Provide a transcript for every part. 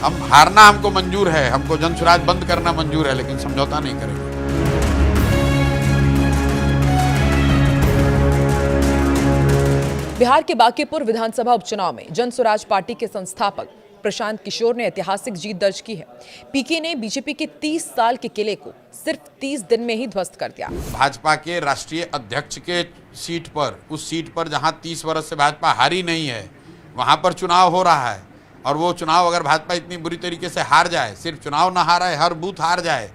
हम हारना हमको मंजूर है, हमको जनसुराज बंद करना मंजूर है, लेकिन समझौता नहीं करेंगे। बिहार के बांकीपुर विधानसभा उपचुनाव में जनसुराज पार्टी के संस्थापक प्रशांत किशोर ने ऐतिहासिक जीत दर्ज की है। पीके ने बीजेपी के 30 साल के किले को सिर्फ 30 दिन में ही ध्वस्त कर दिया। भाजपा के राष्ट्रीय अध्यक्ष के सीट पर, उस सीट पर जहां 30 वर्ष से भाजपा हारी नहीं है, वहां पर चुनाव हो रहा है। और वो चुनाव अगर भाजपा इतनी बुरी तरीके से हार जाए, सिर्फ चुनाव ना हारा है, हर बूथ हार जाए,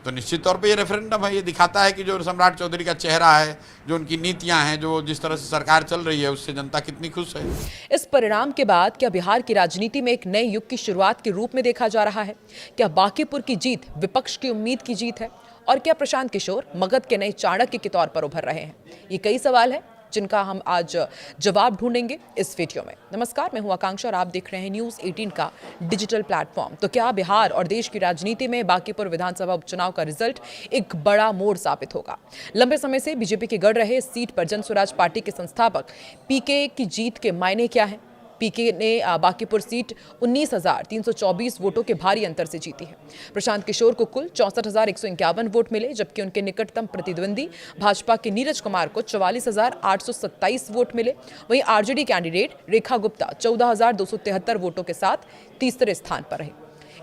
तो निश्चित तौर पे ये रेफरेंडम है। ये दिखाता है कि जो सम्राट चौधरी का चेहरा है, जो उनकी नीतियां हैं, जो जिस तरह से सरकार चल रही है, उससे जनता कितनी खुश है। इस परिणाम के बाद क्या बिहार की राजनीति में एक नए युग की शुरुआत के रूप में देखा जा रहा है? क्या बांकीपुर की जीत विपक्ष की उम्मीद की जीत है? और क्या प्रशांत किशोर मगध के नए चाणक्य के तौर पर उभर रहे हैं? ये कई सवाल हैं जिनका हम आज जवाब ढूंढेंगे इस वीडियो में। नमस्कार, मैं हूं आकांक्षा और आप देख रहे हैं न्यूज़ 18 का डिजिटल प्लेटफॉर्म। तो क्या बिहार और देश की राजनीति में बांकीपुर विधानसभा उपचुनाव का रिजल्ट एक बड़ा मोड़ साबित होगा? लंबे समय से बीजेपी के गढ़ रहे इस सीट पर जनसुराज पार्टी के संस्थापक पीके की जीत के मायने क्या है? पीके ने बांकीपुर सीट 19,324 वोटों के भारी अंतर से जीती है। प्रशांत किशोर को कुल 64,151 वोट मिले, जबकि उनके निकटतम प्रतिद्वंदी भाजपा के नीरज कुमार को 44,827 वोट मिले। वहीं आरजेडी कैंडिडेट रेखा गुप्ता 14,273 वोटों के साथ तीसरे स्थान पर रहे।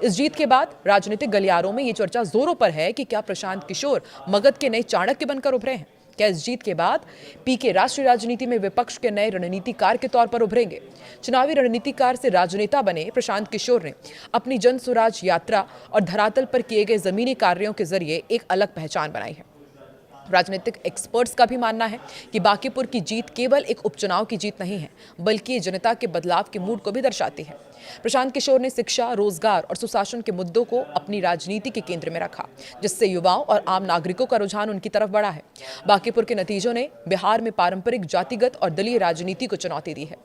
इस जीत के बाद राजनीतिक गलियारों में ये चर्चा जोरों पर है कि क्या प्रशांत किशोर मगध के नए चाणक्य बनकर उभरे हैं? क्या इस जीत के बाद पीके राष्ट्रीय राजनीति में विपक्ष के नए रणनीतिकार के तौर पर उभरेंगे? चुनावी रणनीतिकार से राजनेता बने प्रशांत किशोर ने अपनी जनसुराज यात्रा और धरातल पर किए गए जमीनी कार्यों के जरिए एक अलग पहचान बनाई है। राजनीतिक एक्सपर्ट्स का भी मानना है कि बांकीपुर की जीत केवल एक उपचुनाव की जीत नहीं है, बल्कि ये जनता के बदलाव के मूड को भी दर्शाती है। प्रशांत किशोर ने शिक्षा, रोजगार और सुशासन के मुद्दों को अपनी राजनीति के केंद्र में रखा, जिससे युवाओं और आम नागरिकों का रुझान उनकी तरफ बढ़ा है। बांकीपुर के नतीजों ने बिहार में पारंपरिक जातिगत और दलीय राजनीति को चुनौती दी है।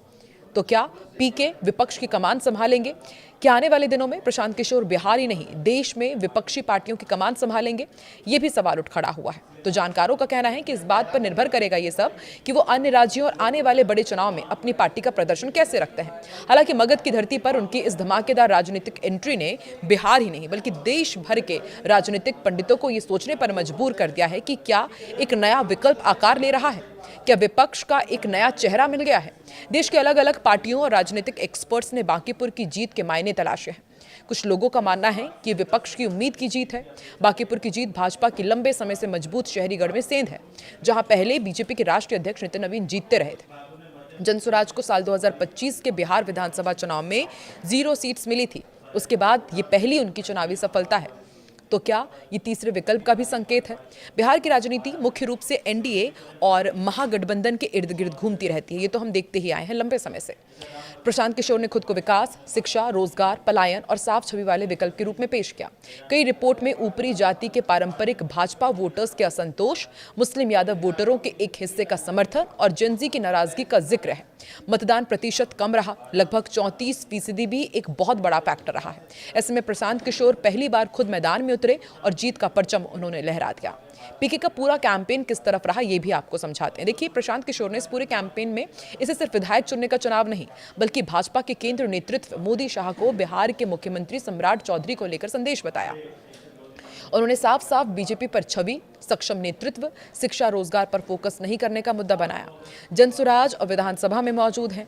तो क्या पीके विपक्ष की कमान संभालेंगे? क्या आने वाले दिनों में प्रशांत किशोर बिहार ही नहीं, देश में विपक्षी पार्टियों की कमान संभालेंगे? ये भी सवाल उठ खड़ा हुआ है। तो जानकारों का कहना है कि इस बात पर निर्भर करेगा ये सब कि वो अन्य राज्यों और आने वाले बड़े चुनाव में अपनी पार्टी का प्रदर्शन कैसे रखते हैं। हालांकि मगध की धरती पर उनकी इस धमाकेदार राजनीतिक एंट्री ने बिहार ही नहीं बल्कि देश भर के राजनीतिक पंडितों को ये सोचने पर मजबूर कर दिया है कि क्या एक नया विकल्प आकार ले रहा है? क्या विपक्ष का एक नया चेहरा मिल गया है? देश के अलग अलग पार्टियों और राजनीतिक एक्सपर्ट्स ने बांकीपुर की जीत के मायने तलाशे हैं। कुछ लोगों का मानना है कि विपक्ष की उम्मीद की जीत है। बांकीपुर की जीत भाजपा की लंबे समय से मजबूत शहरी गढ़ में सेंध है, जहां पहले बीजेपी के राष्ट्रीय अध्यक्ष नितिन नवीन जीतते रहे थे। जनसुराज को साल 2025 के बिहार विधानसभा चुनाव में 0 सीट्स मिली थी। उसके बाद ये पहली उनकी चुनावी सफलता है। तो क्या ये तीसरे विकल्प का भी संकेत है? बिहार की राजनीति मुख्य रूप से एनडीए और महागठबंधन के इर्द गिर्द घूमती रहती है। ये तो हम देखते ही आए हैं लंबे समय से। प्रशांत किशोर ने खुद को विकास, शिक्षा, रोजगार, पलायन और साफ छवि वाले विकल्प के रूप में पेश किया। कई रिपोर्ट में ऊपरी जाति के पारंपरिक भाजपा वोटर्स के असंतोष, मुस्लिम यादव वोटरों के एक हिस्से का समर्थन और जेनजी की नाराजगी का जिक्र है। मतदान प्रतिशत कम रहा, लगभग 34% भी एक बहुत बड़ा फैक्टर रहा है। ऐसे में प्रशांत किशोर पहली बार खुद मैदान में उतरे और जीत का परचम उन्होंने लहरा दिया। पीके का पूरा कैंपेन किस तरफ रहा ये भी आपको समझाते हैं। देखिए, प्रशांत किशोर ने इस पूरे कैंपेन में इसे सिर्फ विधायक चुनने का चुनाव नहीं, बल्कि भाजपा के केंद्र नेतृत्व मोदी शाह को बिहार के मुख्यमंत्री सम्राट चौधरी को लेकर संदेश बताया। उन्होंने साफ साफ बीजेपी पर छवि, सक्षम नेतृत्व, शिक्षा, रोजगार पर फोकस नहीं करने का मुद्दा बनाया। जनसुराज और विधानसभा में मौजूद हैं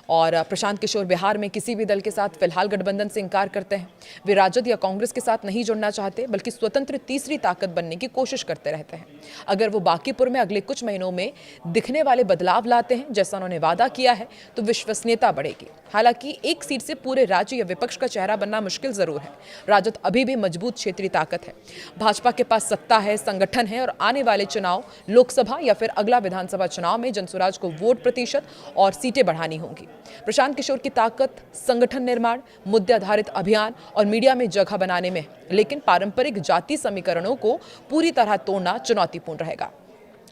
और प्रशांत किशोर बिहार में किसी भी दल के साथ फिलहाल गठबंधन से इंकार करते हैं। वे राजद या कांग्रेस के साथ नहीं जुड़ना चाहते, बल्कि स्वतंत्र तीसरी ताकत बनने की कोशिश करते रहते हैं। अगर वो बांकीपुर में अगले कुछ महीनों में दिखने वाले बदलाव लाते हैं, जैसा उन्होंने वादा किया है, तो विश्वसनीयता बढ़ेगी। हालांकि एक सीट से पूरे राज्य या विपक्ष का चेहरा बनना मुश्किल जरूर है। राजद अभी भी मजबूत क्षेत्रीय ताकत है। भाजपा के पास सत्ता है, संगठन है और आने वाले चुनाव, लोकसभा या फिर अगला विधानसभा चुनाव में जनसुराज को वोट प्रतिशत और सीटें बढ़ानी होंगी। प्रशांत किशोर की ताकत संगठन निर्माण, मुद्दे आधारित अभियान और मीडिया में जगह बनाने में है, लेकिन पारंपरिक जाति समीकरणों को पूरी तरह तोड़ना चुनौतीपूर्ण रहेगा।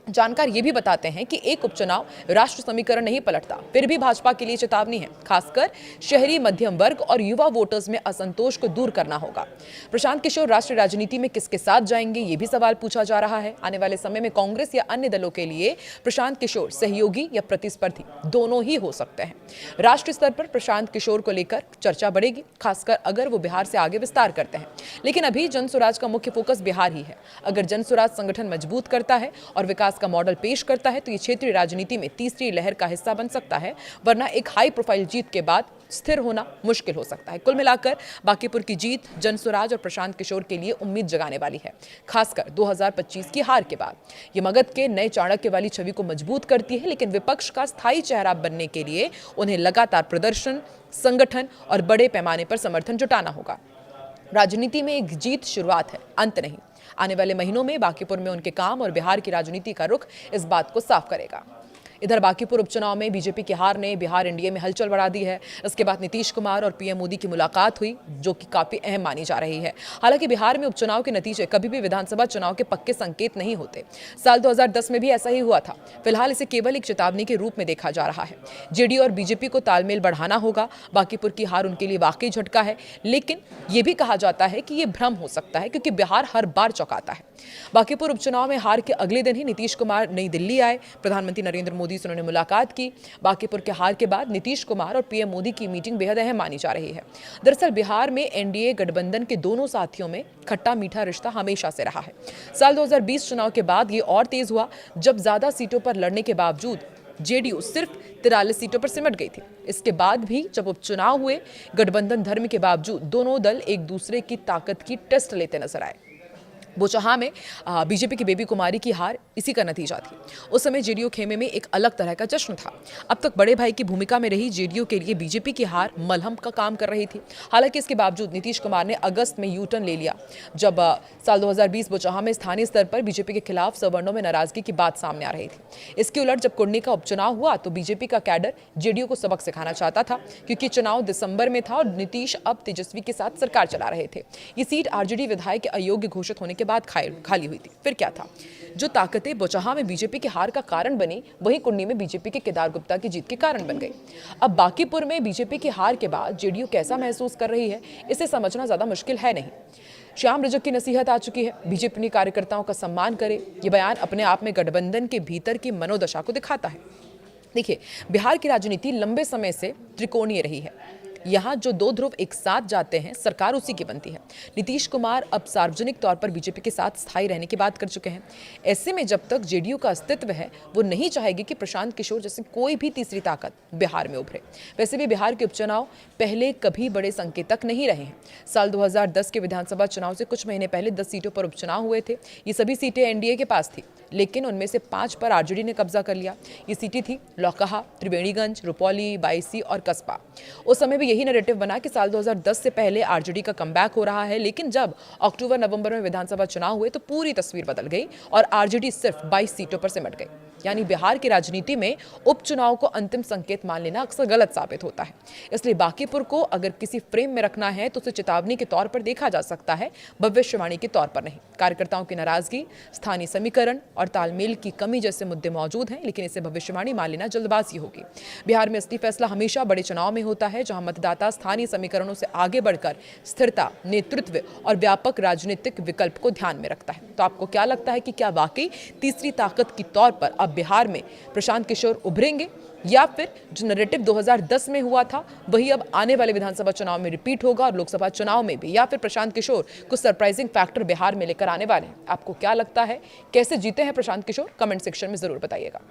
जानकार ये भी बताते हैं कि एक उपचुनाव राष्ट्र समीकरण नहीं पलटता, फिर भी भाजपा के लिए चेतावनी है। खासकर शहरी मध्यम वर्ग और युवा वोटर्स में असंतोष को दूर करना होगा। प्रशांत किशोर राष्ट्रीय राजनीति में किसके साथ जाएंगे, ये भी सवाल पूछा जा रहा है। आने वाले समय में कांग्रेस या अन्य दलों के लिए प्रशांत किशोर सहयोगी या प्रतिस्पर्धी दोनों ही हो सकते हैं। राष्ट्रीय स्तर पर प्रशांत किशोर को लेकर चर्चा बढ़ेगी, खासकर अगर वो बिहार से आगे विस्तार करते हैं। लेकिन अभी जन स्वराज का मुख्य फोकस बिहार ही है। अगर जन स्वराज संगठन मजबूत करता है और विकास का मॉडल पेश करता है तो ये क्षेत्रीय राजनीति में तीसरी लहर का हिस्सा बन सकता है, वरना एक हाई प्रोफाइल जीत के बाद स्थिर होना मुश्किल हो सकता है। कुल मिलाकर बांकीपुर की जीत जन स्वराज और प्रशांत किशोर के लिए उम्मीद जगाने वाली है, खासकर 2025 की हार के बाद। ये मगध के नए चाणक्य वाली छवि को मजबूत करती है, लेकिन विपक्ष का स्थायी चेहरा बनने के लिए उन्हें लगातार प्रदर्शन, संगठन और बड़े पैमाने पर समर्थन जुटाना होगा। राजनीति में एक जीत शुरुआत है, अंत नहीं। आने वाले महीनों में बांकीपुर में उनके काम और बिहार की राजनीति का रुख इस बात को साफ करेगा। इधर बांकीपुर उपचुनाव में बीजेपी की हार ने बिहार एनडीए में हलचल बढ़ा दी है। इसके बाद नीतीश कुमार और पीएम मोदी की मुलाकात हुई, जो कि काफी अहम मानी जा रही है। हालांकि बिहार में उपचुनाव के नतीजे कभी भी विधानसभा चुनाव के पक्के संकेत नहीं होते। साल 2010 में भी ऐसा ही हुआ था। फिलहाल इसे केवल एक चेतावनी के रूप में देखा जा रहा है। जेडीयू और बीजेपी को तालमेल बढ़ाना होगा। बांकीपुर की हार उनके लिए वाकई झटका है, लेकिन यह भी कहा जाता है कि यह भ्रम हो सकता है, क्योंकि बिहार हर बार चौंकाता है। बांकीपुर उपचुनाव में हार के अगले दिन ही नीतीश कुमार नई दिल्ली आए। प्रधानमंत्री नरेंद्र मोदी से उन्होंने मुलाकात की। बांकीपुर के हार के बाद नीतीश कुमार और पीएम मोदी की मीटिंग बेहद अहम मानी जा रही है। दरअसल बिहार में एनडीए गठबंधन के दोनों साथियों में खट्टा मीठा रिश्ता हमेशा से रहा है। साल 2020 चुनाव के बाद ये और तेज हुआ, जब ज्यादा सीटों पर लड़ने के बावजूद जेडीयू सिर्फ 43 सीटों पर सिमट गई थी। इसके बाद भी जब उपचुनाव हुए, गठबंधन धर्म के बावजूद दोनों दल एक दूसरे की ताकत की टेस्ट लेते नजर आए। बोचहा में बीजेपी की बेबी कुमारी की हार इसी का नतीजा थी। उस समय जेडीयू खेमे में एक अलग तरह का जश्न था। अब तक बड़े भाई की भूमिका में रही जेडीयू के लिए बीजेपी की हार मलहम का काम कर रही थी। हालांकि इसके बावजूद नीतीश कुमार ने अगस्त में यू टर्न ले लिया, जब साल 2020 बोचहा में स्थानीय स्तर पर बीजेपी के खिलाफ सवर्णों में नाराजगी की बात सामने आ रही थी। इसके उलट जब कुर्नी का उपचुनाव हुआ तो बीजेपी का कैडर जेडीयू को सबक सिखाना चाहता था, क्योंकि चुनाव दिसंबर में था और नीतीश अब तेजस्वी के साथ सरकार चला रहे थे। ये सीट आरजेडी विधायक के अयोग्य घोषित होने के बाद खाली हुई थी। फिर क्या था? जो ताकतें बोचहा में बीजेपी की हार का कारण बनी, वही कुंडी में बीजेपी के केदार गुप्ता की जीत के कारण बन गई। अब बांकीपुर में बीजेपी की हार के बाद जेडीयू कैसा महसूस कर रही है, इसे समझना ज्यादा मुश्किल है नहीं। श्याम रजक की नसीहत आ चुकी है, बीजेपी अपनी कार्यकर्ताओं का सम्मान करे। ये बयान अपने आप में गठबंधन के भीतर की मनोदशा को दिखाता है। देखिए, बिहार की राजनीति लंबे समय से त्रिकोणीय रही है। यहाँ जो दो ध्रुव एक साथ जाते हैं, सरकार उसी की बनती है। नीतीश कुमार अब सार्वजनिक तौर पर बीजेपी के साथ स्थायी रहने की बात कर चुके हैं। ऐसे में जब तक जेडीयू का अस्तित्व है, वो नहीं चाहेगी कि प्रशांत किशोर जैसे कोई भी तीसरी ताकत बिहार में उभरे। वैसे भी बिहार के उपचुनाव पहले कभी बड़े संकेतक नहीं रहे हैं। साल 2010 के विधानसभा चुनाव से कुछ महीने पहले 10 सीटों पर उपचुनाव हुए थे। ये सभी सीटें एनडीए के पास थी, लेकिन उनमें से 5 पर आरजेडी ने कब्जा कर लिया। ये सीटें थी लौकहा, त्रिवेणीगंज, रुपौली, बायसी और कस्बा। उस समय भी यही नैरेटिव बना कि साल 2010 से पहले आरजेडी का कमबैक हो रहा है, लेकिन जब अक्टूबर-नवंबर में विधानसभा चुनाव हुए तो पूरी तस्वीर बदल गई और आरजेडी सिर्फ 22 सीटों पर सिमट गई। यानी बिहार की राजनीति में उपचुनाव को अंतिम संकेत मान लेना अक्सर गलत साबित होता है। इसलिए बांकीपुर को अगर किसी फ्रेम में रखना है तो उसे चेतावनी के तौर पर देखा जा सकता है, भविष्यवाणी के तौर पर नहीं। कार्यकर्ताओं की नाराजगी, स्थानीय समीकरण और तालमेल की कमी जैसे मुद्दे मौजूद हैं, लेकिन इसे भविष्यवाणी मान लेना जल्दबाजी होगी। बिहार में असली फैसला हमेशा बड़े चुनाव में होता है, जहां मतदाता स्थानीय समीकरणों से आगे बढ़कर स्थिरता, नेतृत्व और व्यापक राजनीतिक विकल्प को ध्यान में रखता है। तो आपको क्या लगता है कि क्या वाकई तीसरी ताकत के तौर पर अब बिहार में प्रशांत किशोर उभरेंगे, या फिर जो नैरेटिव 2010 में हुआ था वही अब आने वाले विधानसभा चुनाव में रिपीट होगा और लोकसभा चुनाव में भी, या फिर प्रशांत किशोर कुछ सरप्राइजिंग फैक्टर बिहार में लेकर आने वाले हैं? आपको क्या लगता है, कैसे जीते हैं प्रशांत किशोर? कमेंट सेक्शन में जरूर बताइएगा।